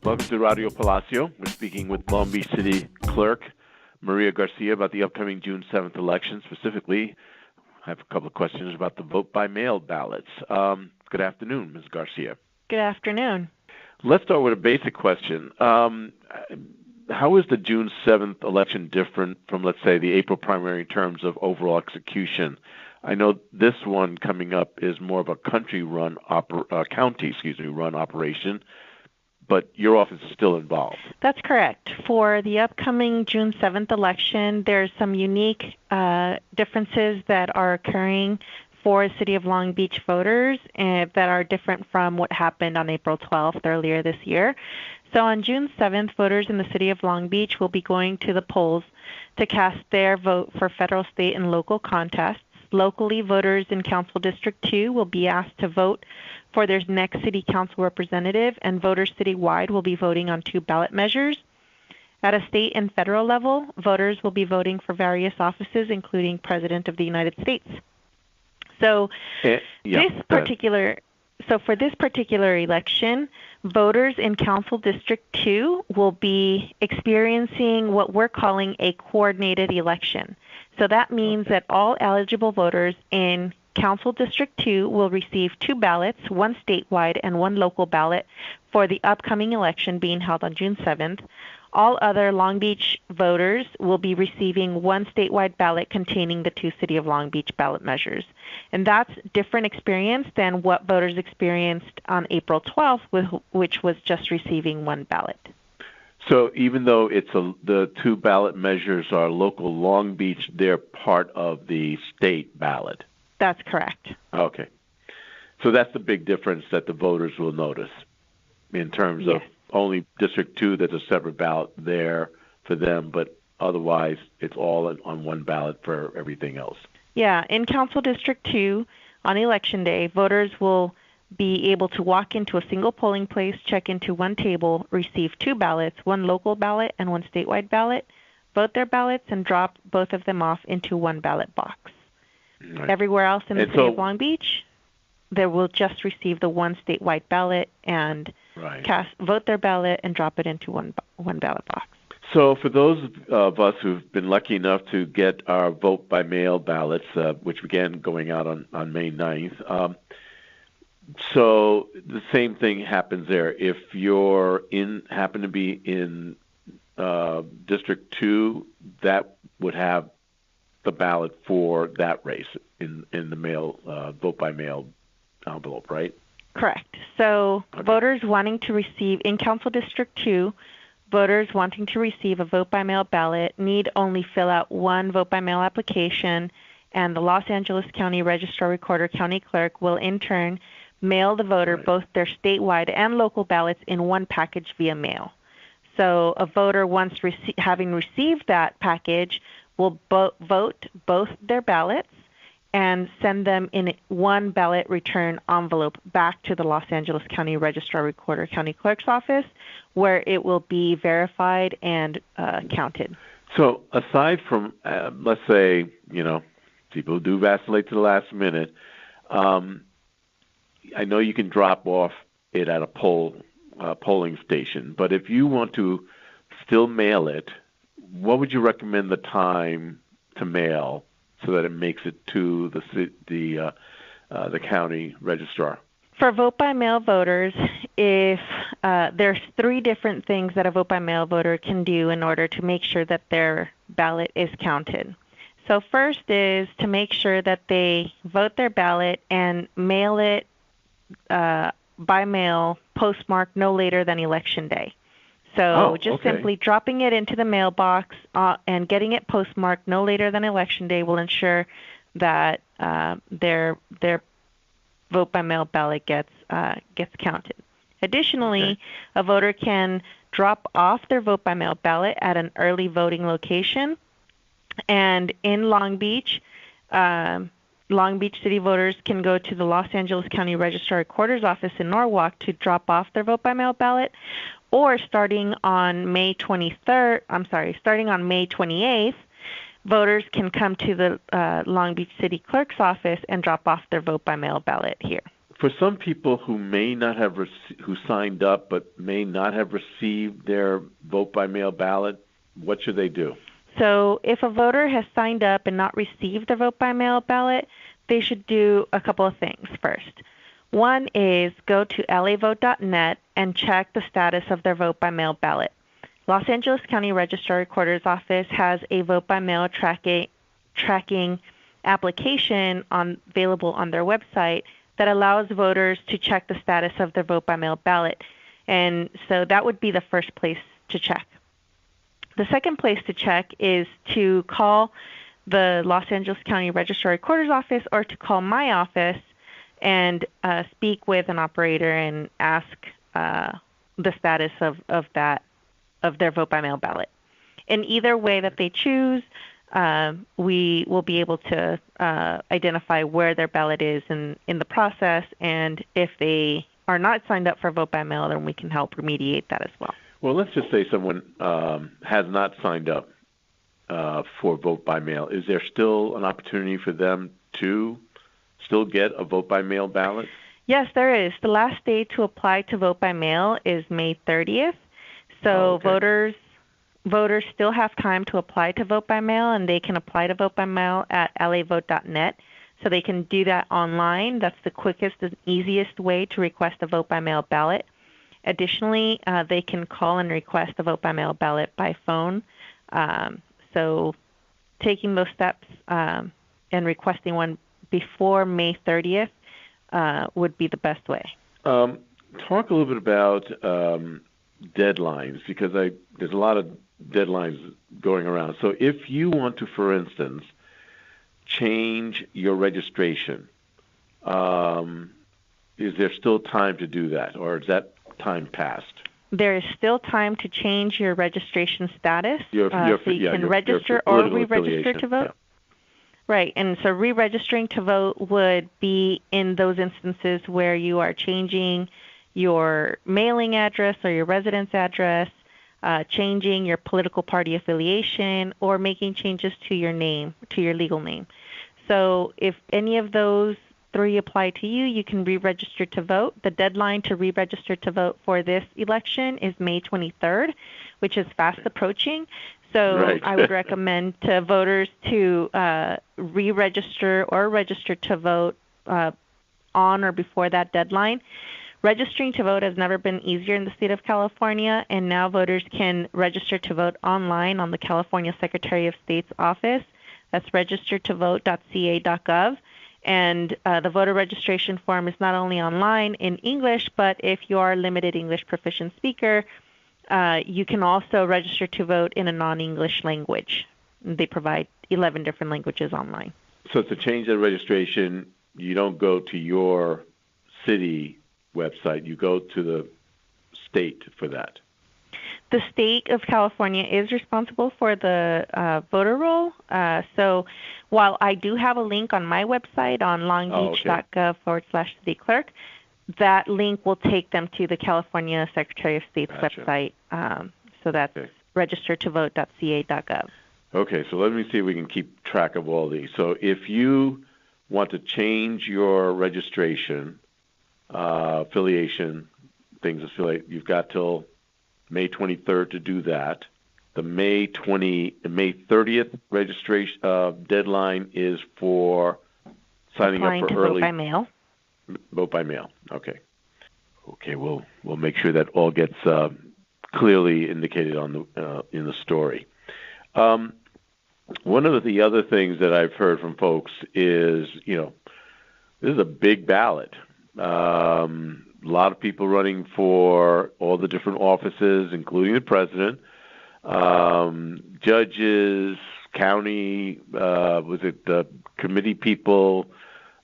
Welcome to Radio Palacio. We're speaking with Long Beach City Clerk Maria Garcia about the upcoming June 7th election. Specifically, I have a couple of questions about the vote-by-mail ballots. Good afternoon, Ms. Garcia. Good afternoon. Let's start with a basic question. How is the June 7th election different from, let's say, the April primary in terms of overall execution? I know this one coming up is more of a county-run operation, but your office is still involved. That's correct. For the upcoming June 7th election, there's some unique differences that are occurring for City of Long Beach voters that are different from what happened on April 12th earlier this year. So on June 7th, voters in the City of Long Beach will be going to the polls to cast their vote for federal, state, and local contests. Locally, voters in Council District 2 will be asked to vote for their next City Council representative, and voters citywide will be voting on 2 ballot measures. At a state and federal level, voters will be voting for various offices, including President of the United States. So for this particular election, voters in Council District 2 will be experiencing what we're calling a coordinated election. So that means that all eligible voters in Council District 2 will receive 2 ballots, one statewide and one local ballot, for the upcoming election being held on June 7th. All other Long Beach voters will be receiving one statewide ballot containing the 2 City of Long Beach ballot measures. And that's different experience than what voters experienced on April 12th, which was just receiving one ballot. So even though the 2 ballot measures are local Long Beach, they're part of the state ballot? That's correct. Okay. So that's the big difference that the voters will notice in terms of only District 2, there's a separate ballot there for them, but otherwise it's all on one ballot for everything else. Yeah. In Council District 2, on Election Day, voters will be able to walk into a single polling place, check into one table, receive 2 ballots, one local ballot and one statewide ballot, vote their ballots, and drop both of them off into one ballot box. Right. Everywhere else in the City of Long Beach, they will just receive the one statewide ballot and vote their ballot and drop it into one ballot box. So for those of us who've been lucky enough to get our vote-by-mail ballots, which began going out on May 9th, so the same thing happens there. If you're happen to be in District 2, that would have the ballot for that race in the mail vote-by-mail envelope, right? Correct. So voters wanting to receive, in Council District 2, voters wanting to receive a vote-by-mail ballot need only fill out one vote-by-mail application, and the Los Angeles County Registrar-Recorder County Clerk will in turn mail the voter both their statewide and local ballots in one package via mail. So a voter, once having received that package, will vote both their ballots and send them in one ballot return envelope back to the Los Angeles County Registrar-Recorder County Clerk's office, where it will be verified and counted. So aside from, let's say, people do vacillate to the last minute, I know you can drop off it at a polling station, but if you want to still mail it, what would you recommend the time to mail so that it makes it to the county registrar? For vote-by-mail voters, if there's 3 different things that a vote-by-mail voter can do in order to make sure that their ballot is counted. So first is to make sure that they vote their ballot and mail it by mail, postmarked no later than Election Day. So simply dropping it into the mailbox and getting it postmarked no later than Election Day will ensure that their vote-by-mail ballot gets counted. Additionally, a voter can drop off their vote-by-mail ballot at an early voting location. And in Long Beach City voters can go to the Los Angeles County Registrar-Recorder's office in Norwalk to drop off their vote-by-mail ballot, or starting on May 28th, voters can come to the Long Beach City Clerk's office and drop off their vote-by-mail ballot here. For some people who may not have who signed up but may not have received their vote by mail ballot, what should they do? So if a voter has signed up and not received their vote by mail ballot, they should do a couple of things first. One is go to lavote.net and check the status of their vote by mail ballot. Los Angeles County Registrar-Recorder's office has a vote by mail tracking application available on their website that allows voters to check the status of their vote by mail ballot. And so that would be the first place to check. The second place to check is to call the Los Angeles County Registrar-Recorder's office or to call my office and speak with an operator and ask the status of their vote by mail ballot. In either way that they choose, we will be able to identify where their ballot is in the process, and if they are not signed up for vote by mail, then we can help remediate that as well. Well, let's just say someone has not signed up for vote by mail. Is there still an opportunity for them to still get a vote by mail ballot? Yes, there is. The last day to apply to vote by mail is May 30th. So voters still have time to apply to vote by mail, and they can apply to vote by mail at lavote.net. So they can do that online. That's the quickest and easiest way to request a vote by mail ballot. Additionally, they can call and request a vote by mail ballot by phone. So taking those steps and requesting one before May 30th would be the best way. Talk a little bit about deadlines, because there's a lot of deadlines going around. So if you want to, for instance, change your registration, is there still time to do that, or is that time passed? There is still time to change your registration status, so you can register or re-register to vote. Yeah. Right, and so re-registering to vote would be in those instances where you are changing your mailing address or your residence address, changing your political party affiliation, or making changes to your name, to your legal name. So if any of those three apply to you, you can re-register to vote. The deadline to re-register to vote for this election is May 23rd, which is fast approaching. So right. I would recommend to voters to re-register or register to vote on or before that deadline. Registering to vote has never been easier in the state of California, and now voters can register to vote online on the California Secretary of State's office. That's registertovote.ca.gov. And the voter registration form is not only online in English, but if you are a limited English proficient speaker, you can also register to vote in a non-English language. They provide 11 different languages online. So to change the registration, you don't go to your city website, you go to the state for that. The state of California is responsible for the voter roll. So while I do have a link on my website on longbeach.gov/city clerk, that link will take them to the California Secretary of State's website. So that's registertovote.ca.gov. Okay, so let me see if we can keep track of all these. So if you want to change your registration, affiliation, you've got till May 23rd to do that. The May 30th registration deadline is for signing applying up for to early vote by mail. Vote by mail. Okay. We'll make sure that all gets clearly indicated on the in the story. One of the other things that I've heard from folks is, this is a big ballot. A lot of people running for all the different offices, including the president, judges, county, committee people.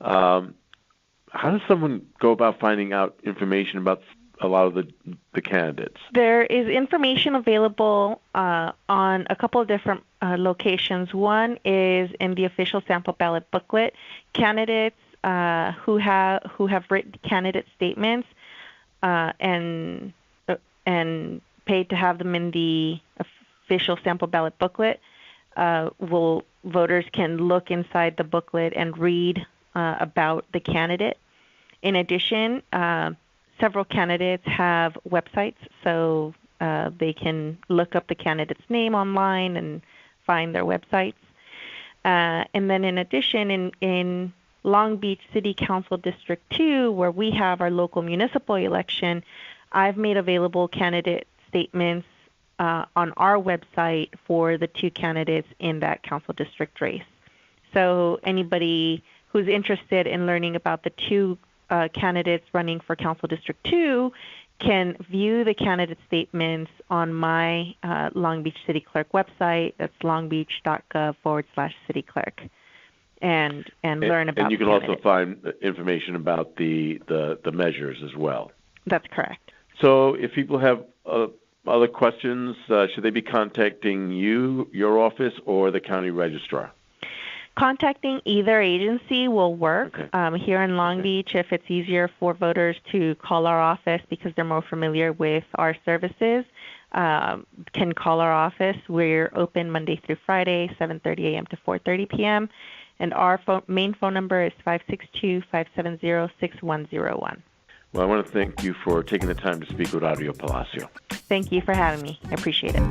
How does someone go about finding out information about a lot of the candidates? There is information available on a couple of different locations. One is in the official sample ballot booklet. Candidates who have written candidate statements and paid to have them in the official sample ballot booklet, voters can look inside the booklet and read about the candidate. In addition, several candidates have websites, so they can look up the candidate's name online and find their websites. And then in addition, in Long Beach City Council District 2, where we have our local municipal election, I've made available candidate statements on our website for the 2 candidates in that council district race. So anybody who's interested in learning about the 2 candidates running for Council District 2 can view the candidate statements on my Long Beach City Clerk website. That's longbeach.gov/cityclerk, and learn about. And you can candidates. also find information about the measures as well. That's correct. So if people have other questions, should they be contacting you, your office, or the county registrar? Contacting either agency will work. Okay. Here in Long Beach, if it's easier for voters to call our office because they're more familiar with our services, can call our office. We're open Monday through Friday, 7:30 a.m. to 4:30 p.m., and our main phone number is 562-570-6101. Well, I want to thank you for taking the time to speak with Audio Palacio. Thank you for having me. I appreciate it.